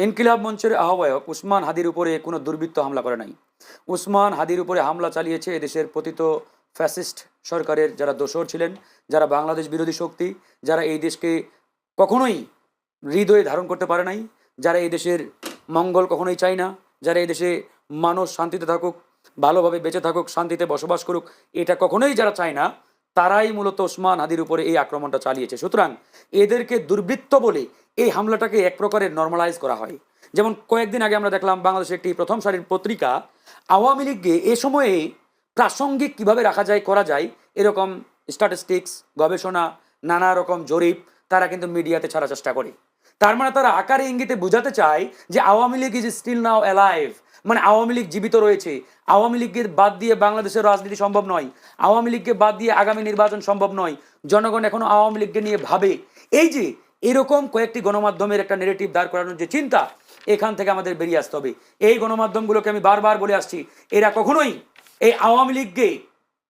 ইনকিলাব মঞ্চের আহ্বায়ক উসমান হাদির উপরে কোনো দুর্বৃত্ত হামলা করে নাই। উসমান হাদির উপরে হামলা চালিয়েছে এদেশের পতিত ফ্যাসিস্ট সরকারের যারা দোসর ছিলেন, যারা বাংলাদেশ বিরোধী শক্তি, যারা এই দেশকে কখনোই হৃদয়ে ধারণ করতে পারে নাই, যারা এই দেশের মঙ্গল কখনোই চায় না, যারা এই দেশে মানুষ শান্তিতে থাকুক, ভালোভাবে বেঁচে থাকুক, শান্তিতে বসবাস করুক, এটা কখনোই যারা চায় না, তারাই মূলত ওসমান হাদির উপরে এই আক্রমণটা চালিয়েছে। সুতরাং এদেরকে দুর্বৃত্ত বলে এই হামলাটাকে এক প্রকারের নর্মালাইজ করা হয়। যেমন কয়েকদিন আগে আমরা দেখলাম বাংলাদেশের একটি প্রথম সারির পত্রিকা আওয়ামী লীগকে এ সময়ে প্রাসঙ্গিক কিভাবে রাখা যায় করা যায় এরকম স্ট্যাটিস্টিক্স, গবেষণা, নানা রকম জরিপ তারা কিন্তু মিডিয়াতে ছাড়ার চেষ্টা করে। তার মানে তারা আকারে ইঙ্গিতে বোঝাতে চায় যে Awami League is still now alive, মানে আওয়ামী লীগ জীবিত রয়েছে। আওয়ামী লীগকে বাদ দিয়ে বাংলাদেশের রাজনীতি সম্ভব নয়, আওয়ামী লীগকে বাদ দিয়ে আগামী নির্বাচন সম্ভব নয়, জনগণ এখনো আওয়ামী লীগকে নিয়ে ভাবে। এই যে এরকম কয়েকটি গণমাধ্যমের একটা নেগেটিভ দাঁড় করানোর যে চিন্তা, এখান থেকে আমাদের বেরিয়ে আসতে হবে। এই গণমাধ্যমগুলোকে আমি বারবার বলে আসছি, এরা কখনোই এই আওয়ামী লীগকে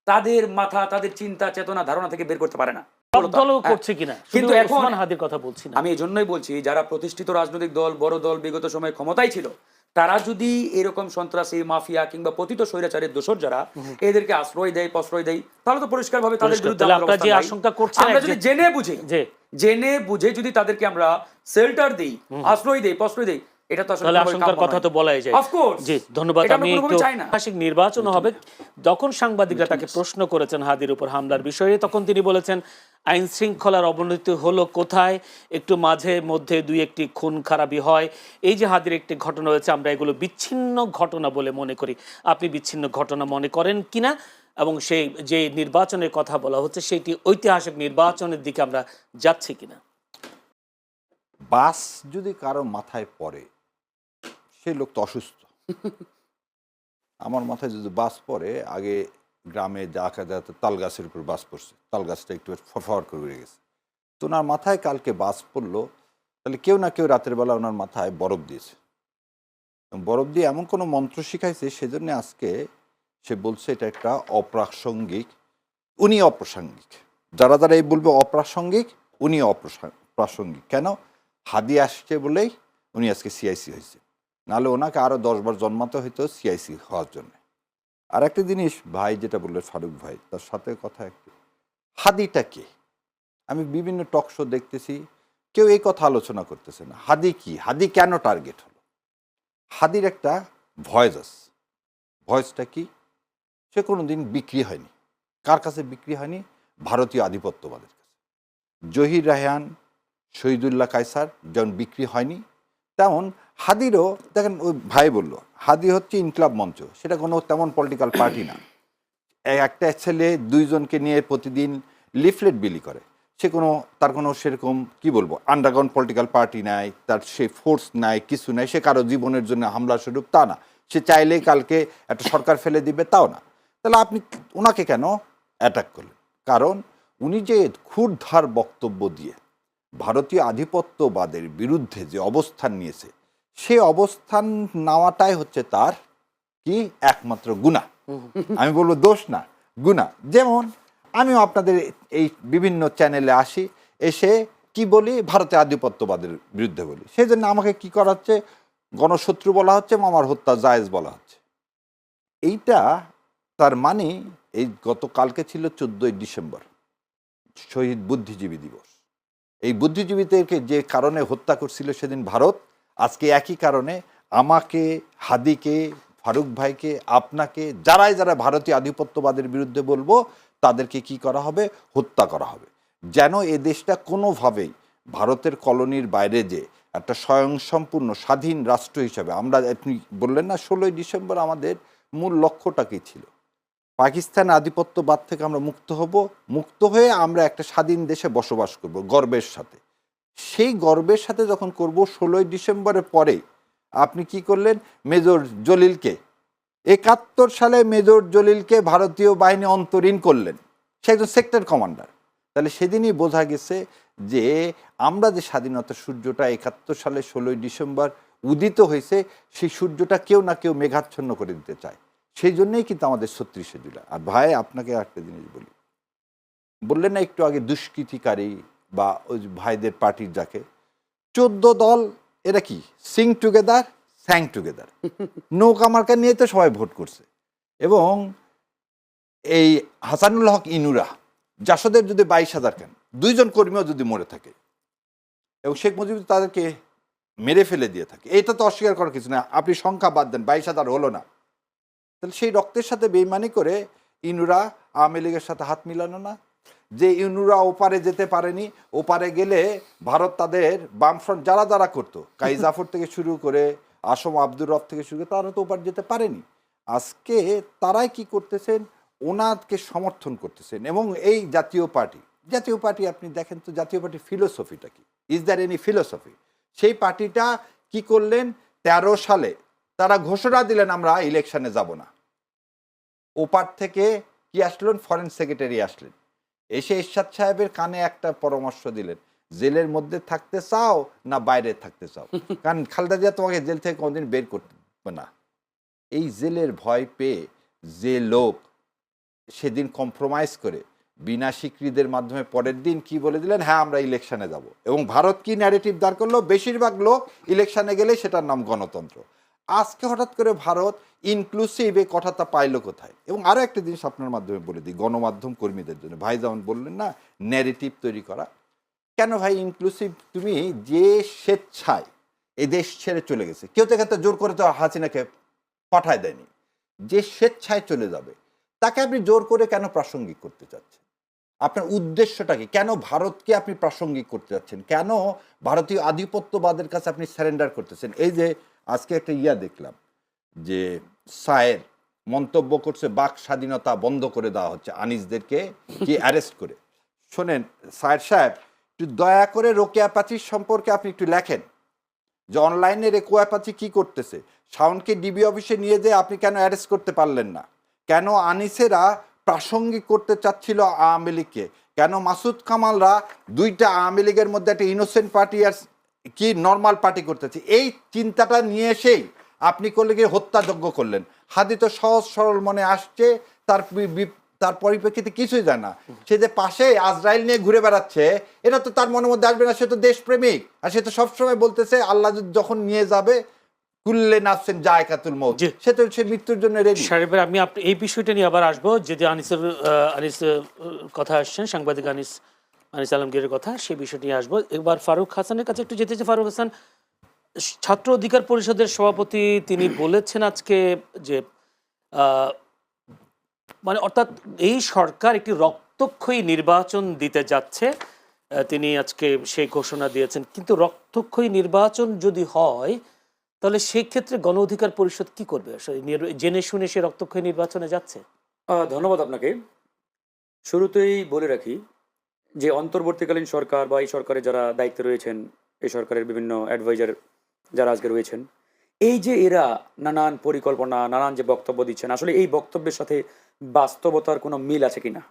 তাদের মাথা, তাদের চিন্তা, চেতনা, ধারণা থেকে বের করতে পারে না। কিন্তু এখন আমি এই জন্যই বলছি, যারা প্রতিষ্ঠিত রাজনৈতিক দল, বড় দল, বিগত সময়ে ক্ষমতায় ছিল, তারা যদি এরকম সন্ত্রাসী, মাফিয়া কিংবা পতিত স্বৈরাচারের দোসর যারা এদেরকে আশ্রয় দেয়, প্রশ্রয় দেয়, তাহলে তো পরিষ্কার ভাবে তাদের বিরুদ্ধে আমরা যদি জেনে বুঝে যদি তাদেরকে আমরা শেল্টার দেই, আশ্রয় দেই, প্রশ্রয় দেই, এটা তো আসলে আশঙ্কার কথা তো বলাই যায়। জি, ধন্যবাদ। আমি একটু ঐতিহাসিক নির্বাচন হবে, যখন সাংবাদিকরা তাকে প্রশ্ন করেছেন হাদির উপর হামলার বিষয়ে, তখন তিনি বলেছেন আইন শৃঙ্খলার অবনতি হলো কোথায়, একটু মাঝে মধ্যে দুই একটি খুন খারাপি হয়। এই যে হাদির একটি ঘটনা হয়েছে, আমরা এগুলো বিচ্ছিন্ন ঘটনা বলে মনে করি। আপনি বিচ্ছিন্ন ঘটনা মনে করেন কিনা, এবং সেই যে নির্বাচনের কথা বলা হচ্ছে সেটি ঐতিহাসিক নির্বাচনের দিকে আমরা যাচ্ছি কিনা? বাস যদি কারো মাথায় পড়ে, সেই লোক তো অসুস্থ। আমার মাথায় যদি বাস পড়ে, আগে গ্রামে দেখা যাতে তাল গাছের উপর বাস পড়ছে, তাল গাছটা একটু ফরফর করে উড়ে গেছে, তো ওনার মাথায় কালকে বাস পড়লো, তাহলে কেউ না কেউ রাতের বেলা ওনার মাথায় বরফ দিয়েছে, বরফ দিয়ে এমন কোনো মন্ত্র শিখাইছে, সেজন্য আজকে সে বলছে এটা একটা অপ্রাসঙ্গিক, উনি অপ্রাসঙ্গিক। যারা যারা এই বলবে অপ্রাসঙ্গিক, উনি অপ্রাসঙ্গিক। কেন? হাদি আসছে বলেই উনি আজকে সিআইসি হয়েছে, নাহলে ওনাকে আরও 10 বার জন্মাতে হইতো সিআইসি হওয়ার জন্য। আর একটা জিনিস ভাই যেটা বললেন, ফারুক ভাই, তার সাথে কথা একটু, হাদিটা কে? আমি বিভিন্ন টক শো দেখতেছি, কেউ এই কথা আলোচনা করতেছে না। হাদি কি? হাদি কেন টার্গেট হলো? হাদির একটা ভয়েস আছে। ভয়েসটা কি? সে কোনো দিন বিক্রি হয়নি। কার কাছে বিক্রি হয়নি? ভারতীয় আধিপত্যবাদের কাছে। জহির রায়হান, শহীদুল্লাহ কায়সার যেমন বিক্রি হয়নি, তেমন হাদিরও, দেখেন ওই ভাই বলল হাদি হচ্ছে ইনকিলাব মঞ্চ, সেটা কোনো তেমন পলিটিক্যাল পার্টি না। একটা ছেলে দুইজনকে নিয়ে প্রতিদিন লিফলেট বিলি করে, সে কোনো, তার কোনো সেরকম কি বলবো আন্ডারগ্রাউন্ড পলিটিক্যাল পার্টি নাই, তার সে ফোর্স নাই, কিছু নাই, সে কারো জীবনের জন্য হামলা স্বরূপ তা না, সে চাইলেই কালকে একটা সরকার ফেলে দিবে তাও না। তাহলে আপনি ওনাকে কেন অ্যাটাক করলেন? কারণ উনি যে ক্ষুরধার বক্তব্য দিয়ে ভারতীয় আধিপত্যবাদের বিরুদ্ধে যে অবস্থান নিয়েছে, সে অবস্থান নেওয়াটাই হচ্ছে তার কি একমাত্র গুনাহ। আমি বলবো দোষ না, গুনাহ। যেমন আমিও আপনাদের এই বিভিন্ন চ্যানেলে আসি, এসে কি বলি, ভারতের আধিপত্যবাদের বিরুদ্ধে বলি, সেই জন্য আমাকে কি করা হচ্ছে, গণশত্রু বলা হচ্ছে, মামার হত্যা জায়েজ বলা হচ্ছে। এইটা তার মানে, এই গতকালকে ছিল 14ই ডিসেম্বর, শহীদ বুদ্ধিজীবী দিবস। এই বুদ্ধিজীবীদেরকে যে কারণে হত্যা করছিল সেদিন ভারত, আজকে একই কারণে আমাকে, হাদিকে, ফারুক ভাইকে, আপনাকে, যারাই যারা ভারতীয় আধিপত্যবাদের বিরুদ্ধে বলবো, তাদেরকে কি করা হবে? হত্যা করা হবে। যেন এ দেশটা কোনোভাবেই ভারতের কলোনির বাইরে যে একটা স্বয়ংসম্পূর্ণ স্বাধীন রাষ্ট্র হিসাবে, আমরা, আপনি বললেন না 16ই ডিসেম্বর আমাদের মূল লক্ষ্যটা কী ছিল? পাকিস্তান আধিপত্যবাদ থেকে আমরা মুক্ত হব, মুক্ত হয়ে আমরা একটা স্বাধীন দেশে বসবাস করব গর্বের সাথে। সেই গর্বের সাথে যখন করব, 16ই ডিসেম্বরের পরে আপনি কি করলেন? মেজর জলিলকে, 71 সালে মেজর জলিলকে ভারতীয় বাহিনী অন্তরীণ করলেন, সে একজন সেক্টর কমান্ডার। তাহলে সেদিনই বোঝা গেছে যে আমরা যে স্বাধীনতার সূর্যটা 71 সালে 16ই ডিসেম্বর উদিত হয়েছে, সেই সূর্যটা কেউ না কেউ মেঘাচ্ছন্ন করে দিতে চায়। সেই জন্যই কিন্তু আমাদের 36শে জুলাই। আর ভাই আপনাকে একটা জিনিস বলি, বললেন না একটু আগে দুষ্কৃতিকারী বা ওই ভাইদের পার্টির যাকে, 14 দল এরা কি সিং টুগেদার স্যাং টুগেদার, নৌকা মার্কা নিয়ে তো সবাই ভোট করছে। এবং এই হাসানুল হক ইনুরা জাসদের যদি 22,000 কেন 2 জন কর্মীও যদি মরে থাকে এবং শেখ মুজিব তাদেরকে মেরে ফেলে দিয়ে থাকে, এটা তো অস্বীকার করার কিছু না। আপনি সংখ্যা বাদ দেন, 22,000 হলো না, তাহলে সেই রক্তের সাথে বেইমানি করে ইনুরা আওয়ামী লীগের সাথে হাত মিলানো না? যে ইনুরা ওপারে যেতে পারেনি, ওপারে গেলে ভারত তাদের বামফ্রন্ট যারা যারা করতো, কাই জাফর থেকে শুরু করে আসম আব্দুর রব থেকে শুরু করে, তারা তো ওপারে যেতে পারেনি। আজকে তারাই কি করতেছেন, ওনাকে সমর্থন করতেছেন। এবং এই জাতীয় পার্টি আপনি দেখেন তো, জাতীয় পার্টির ফিলোসফিটা কি? Is there any philosophy? সেই পার্টিটা কি করলেন, 13 সালে তারা ঘোষণা দিলেন আমরা ইলেকশনে যাব না। ওপার থেকে কি আসলেন, ফরেন সেক্রেটারি আসলেন, এসে এরশাদ সাহেবের কানে একটা পরামর্শ দিলেন, জেলের মধ্যে থাকতে চাও না বাইরে থাকতে চাও, কারণ খালেদা জিয়া তোমাকে জেল থেকে কোনোদিন বের করবে না। এই জেলের ভয় পেয়ে যে লোক সেদিন কম্প্রোমাইজ করে বিনা স্বীকৃতির মাধ্যমে পরের দিন কি বলে দিলেন, হ্যাঁ আমরা ইলেকশনে যাব। এবং ভারত কি ন্যারেটিভ দাঁড় করলো, বেশিরভাগ লোক ইলেকশনে গেলে সেটার নাম গণতন্ত্র। আজকে হঠাৎ করে ভারত ইনক্লুসিভ এই কথাটা পাইলো কোথায়? এবং আরও একটা জিনিস আপনার মাধ্যমে বলে দিই, গণমাধ্যম কর্মীদের জন্য, ভাই যেমন বললেন না ন্যারেটিভ তৈরি করা, কেন ভাই ইনক্লুসিভ? তুমি যে স্বেচ্ছায় এই দেশ ছেড়ে চলে গেছে, কেউ তো এখানে জোর করে তো হাসিনাকে পাঠায় দেয়নি, যে স্বেচ্ছায় চলে যাবে তাকে আপনি জোর করে কেন প্রাসঙ্গিক করতে চাচ্ছেন? আপনার উদ্দেশ্যটা কি? কেন ভারতকে আপনি প্রাসঙ্গিক করতে যাচ্ছেন? কেন ভারতীয় আধিপত্যবাদের কাছে আপনি সারেন্ডার করতেছেন? এই যে আজকে একটা দেখলাম যে সায়ের মন্তব্য করছে, বাক স্বাধীনতা বন্ধ করে দেওয়া হচ্ছে আনিসদেরকে কি অ্যারেস্ট করে। শোনেন সায়ের সাহেব, একটু দয়া করে রোকেয়া পাচির সম্পর্কে আপনি একটু লেখেন, যে অনলাইনে রোকেয়া পাচি কি করতেছে। শাওনকে ডিবি অফিসে নিয়ে যেয়ে আপনি কেন অ্যারেস্ট করতে পারলেন না? কেন আনিসেরা প্রাসঙ্গিক করতে চাচ্ছিল আওয়ামী লীগকে? কেন মাসুদ কামালরা 2টা আওয়ামী লীগের মধ্যে একটা ইনোসেন্ট পার্টি আর কি নর্মাল পার্টি করতেছে, এই চিন্তাটা নিয়ে এসেই আপনি করলে গিয়ে হত্যাযজ্ঞ করলেন। হাদি তো সহজ সরল মনে আসছে, তার পরিপ্রেক্ষিতে কিছুই জানে না। সে যে পাশে আজরাইল নিয়ে ঘুরে বেড়াচ্ছে, এটা তো তার মনের মধ্যে আসবে না। সে তো দেশপ্রেমিক, আর সে তো সবসময় বলতেছে আল্লাহ যখন নিয়ে যাবে কুল্লে নাফসিন জায়কাতুল মউত, সে তো সে মৃত্যুর জন্য রেডি। সাহেবের আমি এই বিষয়টা নিয়ে আবার আসবো, যদি আনিস কথা আসছেন, সাংবাদিক আনিস আলমগীরের কথা, সেই বিষয়টি নিয়ে আসবো। এবার ফারুক হাসানের কাছে একটু যেতে চাই। ফারুক হাসান, ছাত্র অধিকার পরিষদের সভাপতি, তিনি বলেছেন আজকে যে মানে অর্থাৎ এই সরকার একটি রক্তক্ষয়ী নির্বাচন দিতে যাচ্ছে, তিনি আজকে সেই ঘোষণা দিয়েছেন। কিন্তু রক্তক্ষয়ী নির্বাচন যদি হয় তাহলে সেই ক্ষেত্রে গণ অধিকার পরিষদ কি করবে? জেনে শুনে সে রক্তক্ষয়ী নির্বাচনে যাচ্ছে? ধন্যবাদ আপনাকে। শুরুতেই বলে রাখি যে অন্তর্বর্তীকালীন সরকার বা এই সরকারের যারা দায়িত্বে রয়েছেন, এই সরকারের বিভিন্ন অ্যাডভাইজার যারা আজকে রয়েছেন, এই যে এরা নানান পরিকল্পনা, নানান যে বক্তব্য দিচ্ছেন, আসলে এই বক্তব্যের সাথে বাস্তবতার কোনো মিল আছে কিনা?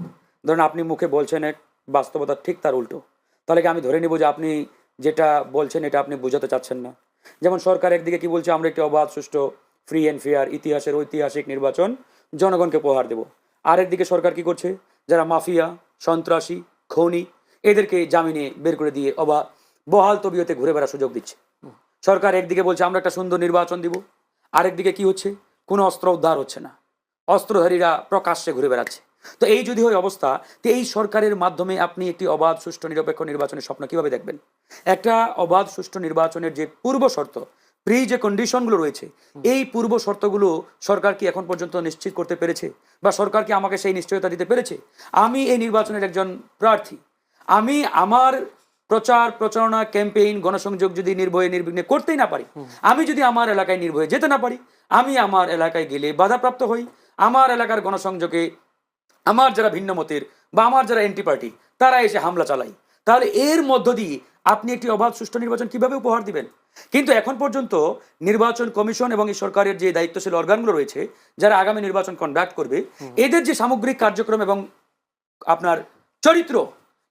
ধরেন আপনি মুখে বলছেন এক, বাস্তবতা ঠিক তার উল্টো, তাহলে কি আমি ধরে নিব যে আপনি যেটা বলছেন এটা আপনি বোঝাতে চাচ্ছেন না? যেমন সরকার একদিকে কি বলছে, আমরা একটি অবাধ, সুষ্ঠু, ফ্রি অ্যান্ড ফেয়ার ইতিহাসের ঐতিহাসিক নির্বাচন জনগণকে উপহার দেব। আরেকদিকে সরকার কি করছে, যারা মাফিয়া, সন্ত্রাসী, খনি, এদেরকে জামিনে বের করে দিয়ে বহাল তবিয়তে ঘুরে বেড়ার সুযোগ দিচ্ছে। সরকার একদিকে বলছে আমরা একটা সুন্দর নির্বাচন দিব, আরেকদিকে কি হচ্ছে, কোনো অস্ত্র উদ্ধার হচ্ছে না, অস্ত্রধারীরা প্রকাশ্যে ঘুরে বেড়াচ্ছে। তো এই যদি হয় অবস্থা, তো এই সরকারের মাধ্যমে আপনি একটি অবাধ, সুষ্ঠু, নিরপেক্ষ নির্বাচনের স্বপ্ন কিভাবে দেখবেন? একটা অবাধ, সুষ্ঠু নির্বাচনের যে পূর্ব শর্ত, প্রি যে কন্ডিশনগুলো রয়েছে, এই পূর্ব শর্তগুলো সরকার কি এখন পর্যন্ত নিশ্চিত করতে পেরেছে? বা সরকার কি আমাকে সেই নিশ্চয়তা দিতে পেরেছে? আমি এই নির্বাচনের একজন প্রার্থী, আমি আমার প্রচার প্রচারণা, ক্যাম্পেইন, গণসংযোগ যদি নির্ভয়ে নির্বিঘ্নে করতেই না পারি, আমি যদি আমার এলাকায় নির্ভয়ে যেতে না পারি, আমি আমার এলাকায় গেলে বাধাপ্রাপ্ত হই, আমার এলাকার গণসংযোগে আমার যারা ভিন্ন মতের বা আমার যারা এন্টি পার্টি তারা এসে হামলা চালায়, তাহলে এর মধ্য দিয়ে আপনি একটি অবাধ, সুষ্ঠু নির্বাচন কিভাবে উপহার দিবেন? কিন্তু এখন পর্যন্ত নির্বাচন কমিশন এবং এই সরকারের যে দায়িত্বশীল অর্গানগুলো রয়েছে, যারা আগামী নির্বাচন কন্ডাক্ট করবে, এদের যে সামগ্রিক কার্যক্রম এবং আপনার চরিত্র,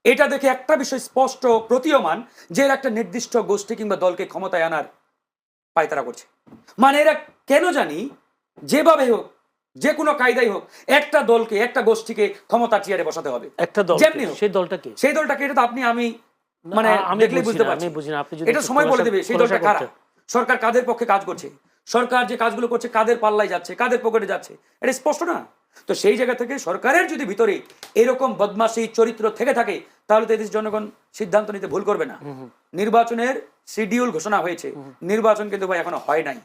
এটা দেখে একটা বিষয় স্পষ্ট প্রতীয়মান যে এরা একটা নির্দিষ্ট গোষ্ঠী কিংবা দলকে ক্ষমতায় আনার পায়তারা করছে। মানে এরা কেন জানি যেভাবে হোক, যে কোনো কায়দাই হোক, একটা দলকে, একটা গোষ্ঠীকে ক্ষমতা চেয়ারে বসাতে হবে, একটা দল, যেমনি হোক। সেই দলটাকে এটা তো আপনি আমি মানে আমি দেখলেই বুঝতে পারছি। আমি বুঝি না, আপনি যদি এটা একটু সময় বলে দেবে সেই দলটা খোলাসা কারা, করতেন। সরকার কাদের পক্ষে কাজ করছে, সরকার যে কাজগুলো করছে কাদের পাল্লায় যাচ্ছে, কাদের পকেটে যাচ্ছে, এটা স্পষ্ট না? তো সেই জায়গা থেকে সরকারের যদি ভিতরে এরকম বদমাশি চরিত্র থেকে থাকে, তাহলে তো এদেশের জনগণ সিদ্ধান্ত নিতে ভুল করবে না। নির্বাচনের শিডিউল ঘোষণা হয়েছে, নির্বাচন কিন্তু ভাই এখনো হয় নাই।